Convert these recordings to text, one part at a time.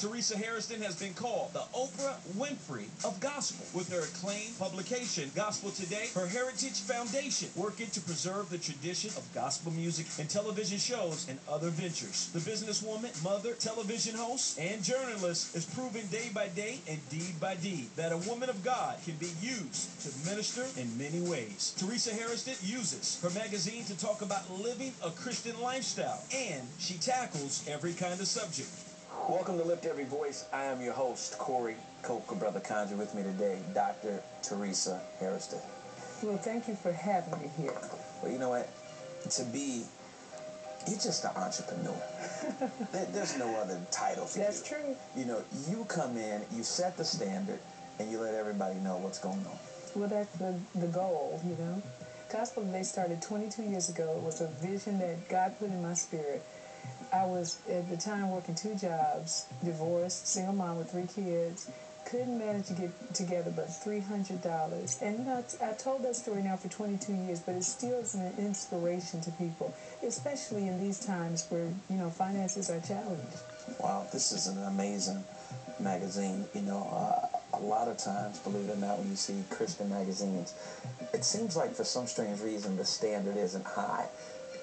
Teresa Hairston has been called the Oprah Winfrey of gospel. With her acclaimed publication, Gospel Today, her Heritage Foundation, working to preserve the tradition of gospel music in television shows and other ventures. The businesswoman, mother, television host, and journalist is proving day by day and deed by deed that a woman of God can be used to minister in many ways. Teresa Hairston uses her magazine to talk about living a Christian lifestyle, and she tackles every kind of subject. Welcome to Lift Every Voice. I am your host, Corey Coker, Brother Conjure. With me today, Dr. Teresa Hairston. Well, thank you for having me here. Well, you know what? You're just an entrepreneur. There's no other title for you. That's true. You know, you come in, you set the standard, and you let everybody know what's going on. Well, that's the goal, you know. Gospel Today started 22 years ago. It was a vision that God put in my spirit. I was, at the time, working 2 jobs, divorced, single mom with 3 kids, couldn't manage to get together but $300. And, you know, I told that story now for 22 years, but it still is an inspiration to people, especially in these times where, you know, finances are challenged. Wow, this is an amazing magazine. You know, a lot of times, believe it or not, when you see Christian magazines, it seems like for some strange reason the standard isn't high.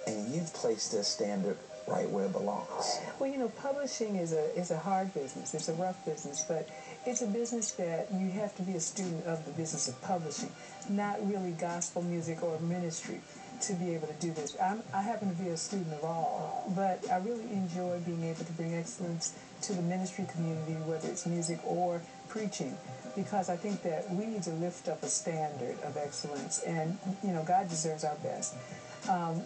And you've placed this standard right where it belongs. Well, you know, publishing is a hard business. It's a rough business, but it's a business that you have to be a student of the business of publishing, not really gospel music or ministry to be able to do this. I happen to be a student of all, but I really enjoy being able to bring excellence to the ministry community, whether it's music or preaching, because I think that we need to lift up a standard of excellence, and, you know, God deserves our best.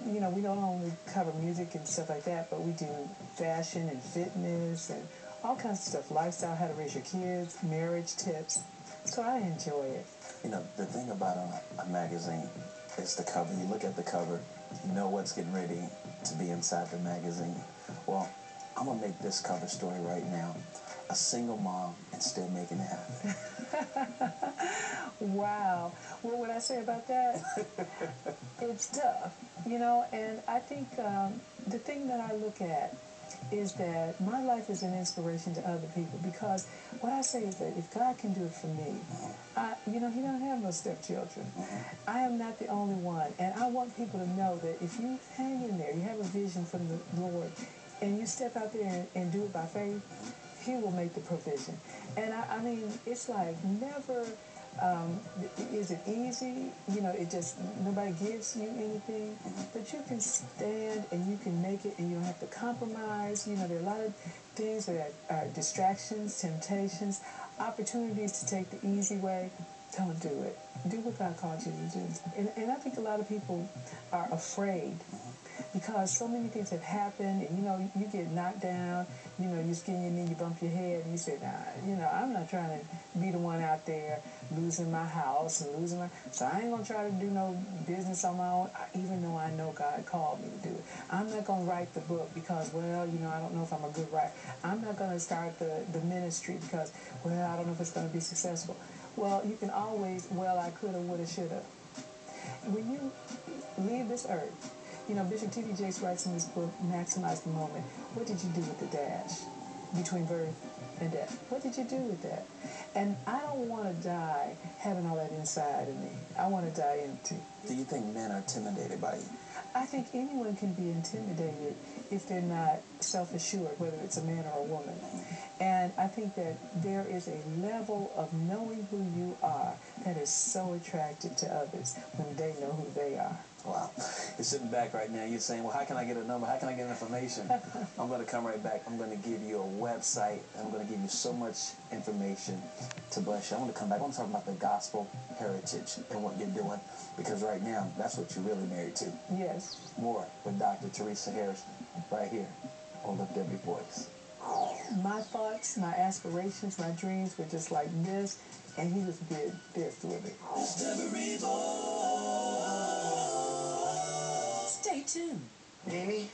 You know, we don't only cover music and stuff like that, but we do fashion and fitness and all kinds of stuff, lifestyle, how to raise your kids, marriage tips. So I enjoy it. You know, the thing about a magazine is the cover. You look at the cover, you know what's getting ready to be inside the magazine. Well, I'm going to make this cover story right now. A single mom and still making it happen. Wow. What would I say about that? It's tough, you know, and I think the thing that I look at is that my life is an inspiration to other people, because what I say is that if God can do it for me, you know, he don't have no stepchildren. I am not the only one, and I want people to know that if you hang in there, you have a vision from the Lord, and you step out there and do it by faith, he will make the provision. And I mean, it's like never is it easy. You know, it just, nobody gives you anything, but you can stand and you can make it, and you don't have to compromise. You know, there are a lot of things that are distractions, temptations, opportunities to take the easy way. Don't do it. Do what God called you to do. And I think a lot of people are afraid because so many things have happened, and, you know, you get knocked down, you know, you skin your knee, you bump your head, and you say, nah, you know, I'm not trying to be the one out there losing my house and losing so I ain't going to try to do no business on my own, even though I know God called me to do it. I'm not going to write the book because, well, you know, I don't know if I'm a good writer. I'm not going to start the ministry because, well, I don't know if it's going to be successful. Well, you can always, well, I coulda, woulda, shoulda. When you leave this earth, you know, Bishop T.D. Jakes writes in this book, Maximize the Moment. What did you do with the dash between birth and death? What did you do with that? And I don't want to die having all that inside of me. I want to die empty. Do you think men are intimidated by you? I think anyone can be intimidated if they're not self-assured, whether it's a man or a woman. And I think that there is a level of knowing who you are that is so attractive to others when they know who they are. Wow. You're sitting back right now, you're saying, well, how can I get a number? How can I get information? I'm going to come right back. I'm going to give you a website. I'm going to give you so much information to bless you. I want to come back. I want to talk about the gospel heritage and what you're doing, because right now, that's what you're really married to. Yes. More with Dr. Teresa Hairston right here on Lift Every Voice. My thoughts, my aspirations, my dreams were just like this, and he just did this with it. Stay tuned. Mimi?